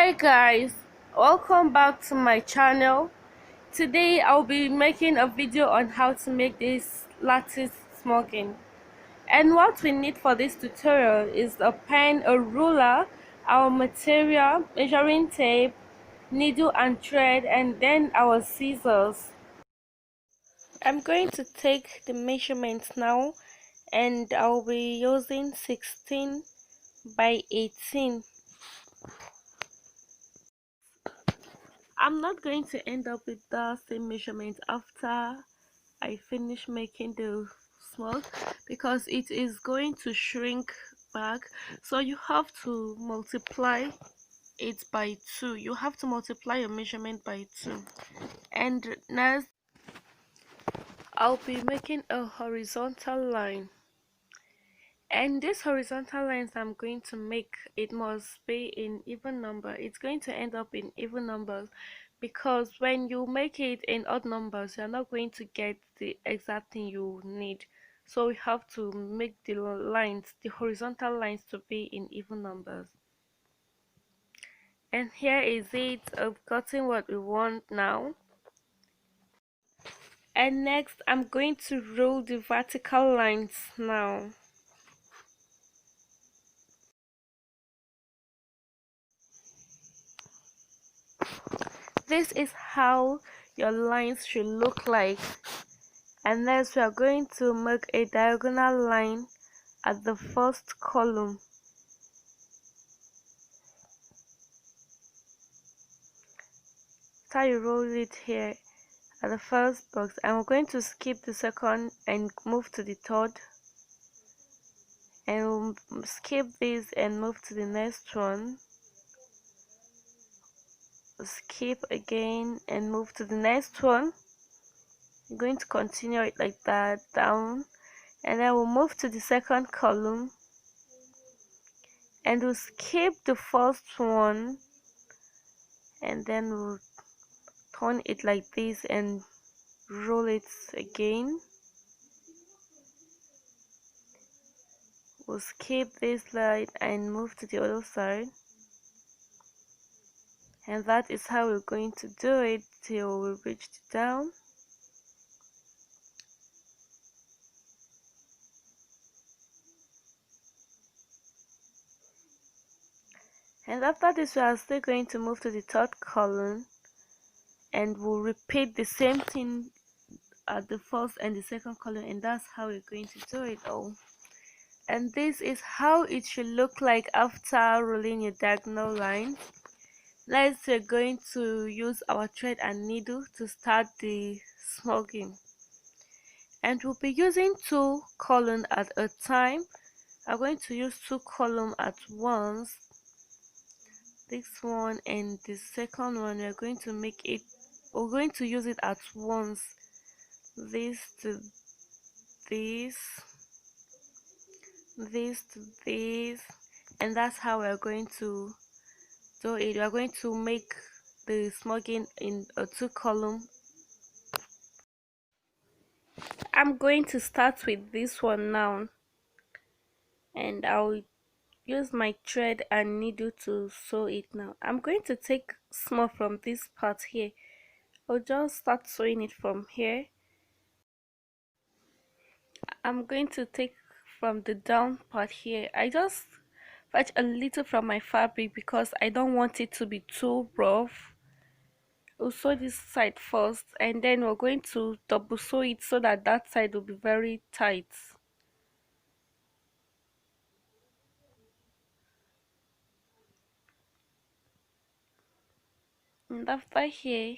Hi guys, welcome back to my channel. Today I'll be making a video on how to make this lattice smocking. And what we need for this tutorial is a pen, a ruler, our material, measuring tape, needle and thread, and then our scissors. I'm going to take the measurements now, and I'll be using 16 by 18. I'm not going to end up with the same measurement after I finish making the smoke, because it is going to shrink back. So you have to multiply it by 2. You have to multiply your measurement by 2. And next I'll be making a horizontal line, and this horizontal lines I'm going to make, it must be in even number. It's going to end up in even numbers, because when you make it in odd numbers you're not going to get the exact thing you need. So we have to make the lines, the horizontal lines, to be in even numbers. And here is it. I've gotten what we want now. And next I'm going to roll the vertical lines now. This is how your lines should look like. And next we are going to make a diagonal line at the first column. After you roll it here at the first box, and we're going to skip the second and move to the third, and we'll skip this and move to the next one, skip again and move to the next one. We're going to continue it like that down, and then we'll move to the second column and we'll skip the first one, and then we'll turn it like this and roll it again. We'll skip this line and move to the other side, and that is how we're going to do it till we reach down. And after this we are still going to move to the third column, and we'll repeat the same thing at the first and the second column, and that's how we're going to do it all. And this is how it should look like after rolling your diagonal line. Next we're going to use our thread and needle to start the smocking, and we'll be using 2 columns at a time. I'm going to use 2 columns at once. This one and the second one, we're going to make it, we're going to use it at once. This to this, this to this, and that's how we're going to do it. We're going to make the smocking in a 2 column. I'm going to start with this one now, and I'll use my thread and needle to sew it now. I'm going to take small from this part here. I'll just start sewing it from here. I'm going to take from the down part here. I just fetch a little from my fabric because I don't want it to be too rough. We'll sew this side first, and then we're going to double sew it so that that side will be very tight. And after here,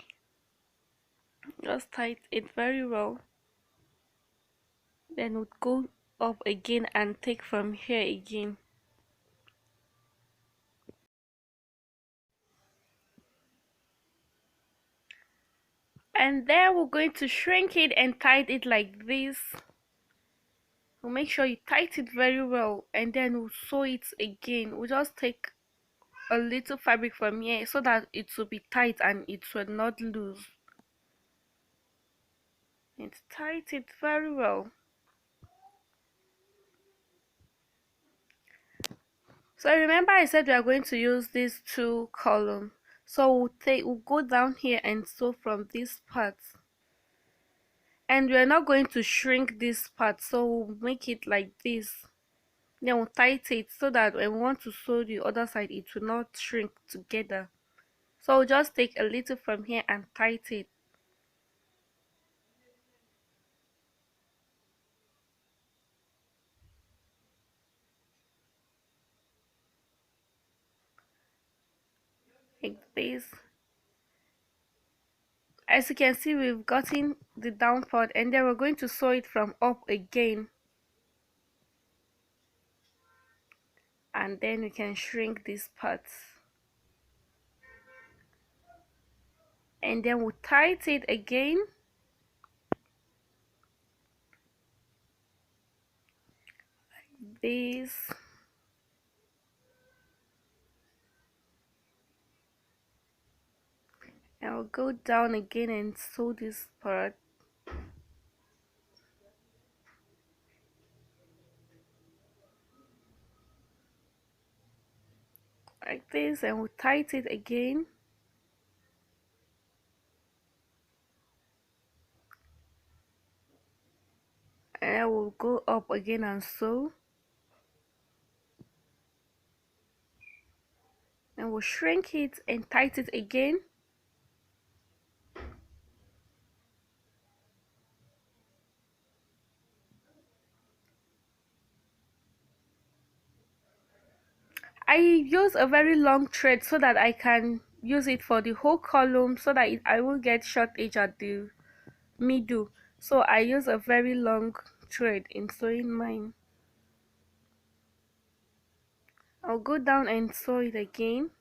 just tight it very well. Then we'll go up again and take from here again. And then we're going to shrink it and tight it like this. We'll make sure you tight it very well, and then we'll sew it again. We'll just take a little fabric from here so that it will be tight and it will not loose. And tight it very well. So remember I said we are going to use these two column. So we'll go down here and sew from this part. And we're not going to shrink this part, so we'll make it like this. Then we'll tighten it so that when we want to sew the other side, it will not shrink together. So we'll just take a little from here and tighten it. Like this. As you can see, we've gotten the down part, and then we're going to sew it from up again. And then we can shrink this part. And then we'll tighten it again. This. And I'll go down again and sew this part. Like this, and we'll tighten it again. And I will go up again and sew. And we'll shrink it and tighten it again. I use a very long thread so that I can use it for the whole column, so that I will get short edge at the middle. So I use a very long thread in sewing mine. I'll go down and sew it again.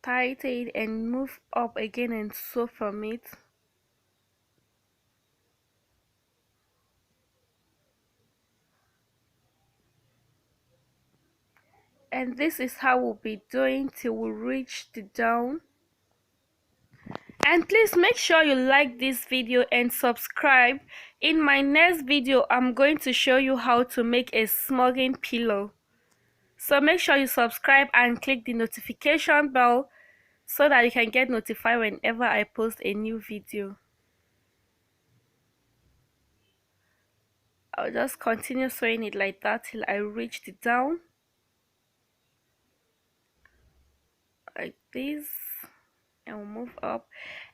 Tighten it and move up again and sew from it. And this is how we'll be doing till we reach the down. And please make sure you like this video and subscribe. In my next video, I'm going to show you how to make a smocking pillow. So make sure you subscribe and click the notification bell so that you can get notified whenever I post a new video. I'll just continue sewing it like that till I reach the down. Like this. And we'll move up.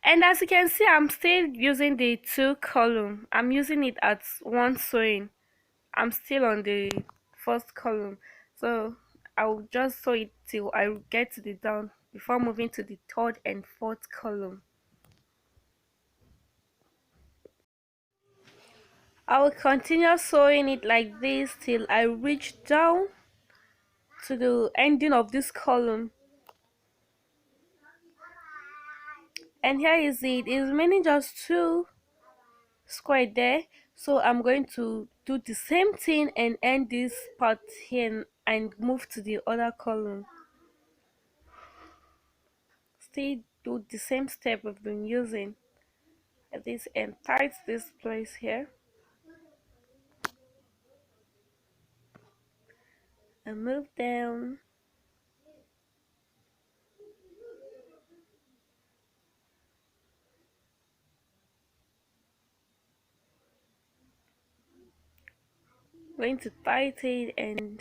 And as you can see, I'm still using the two column. I'm using it at one sewing. I'm still on the first column, so I'll just sew it till I get to the down before moving to the third and fourth column. I will continue sewing it like this till I reach down to the ending of this column. And here is it. It's remaining just two square there, so I'm going to do the same thing and end this part here and move to the other column. Still do the same step we've been using. This and tight this place here and move down. Going to tighten and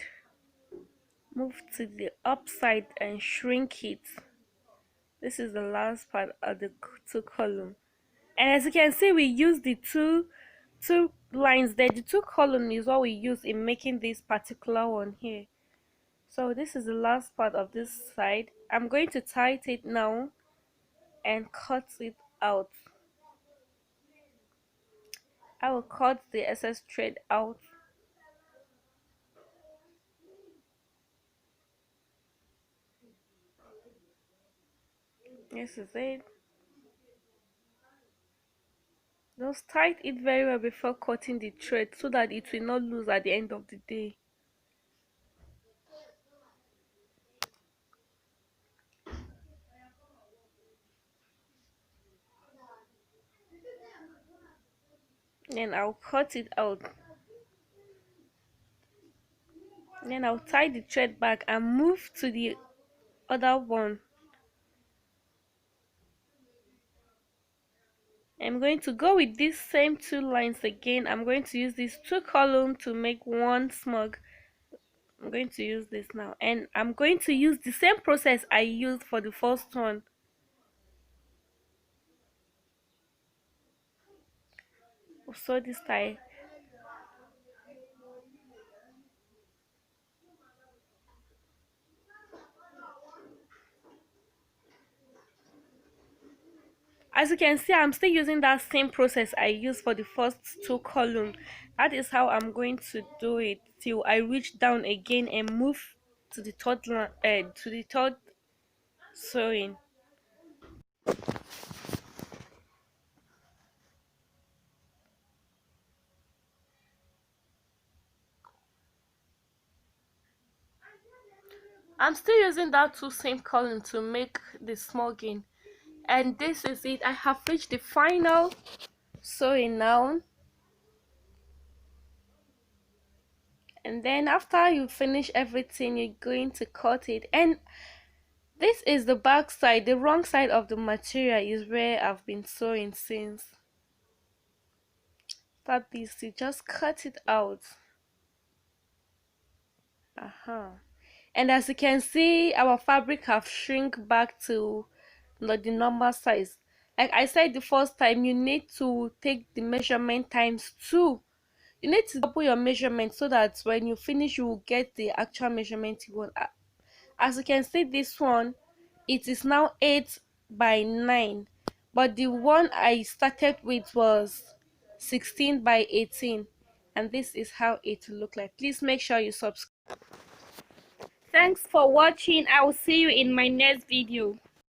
move to the upside and shrink it. This is the last part of the two column, and as you can see, we use the two lines there. The two column is what we use in making this particular one here. So this is the last part of this side. I'm going to tighten it now and cut it out. I will cut the excess thread out. This is it. Just tight it very well before cutting the thread so that it will not lose at the end of the day. Then I'll cut it out. Then I'll tie the thread back and move to the other one. I'm going to go with these same two lines again. I'm going to use these two columns to make one smug. I'm going to use this now, and I'm going to use the same process I used for the first one. So this time, as you can see, I'm still using that same process I used for the first two columns. That is how I'm going to do it till I reach down again and move to the third line, to the third sewing. I'm still using that two same column to make the smogging, and this is it. I have reached the final sewing now. And then after you finish everything, you're going to cut it. And this is the back side. The wrong side of the material is where I've been sewing since. That this, you just cut it out. And as you can see, our fabric have shrink back to the normal size. Like I said the first time, you need to take the measurement times two. You need to double your measurement so that when you finish, you will get the actual measurement you want. As you can see, this one, it is now 8 by 9, but the one I started with was 16 by 18, and this is how it will look like. Please make sure you subscribe. Thanks for watching. I will see you in my next video.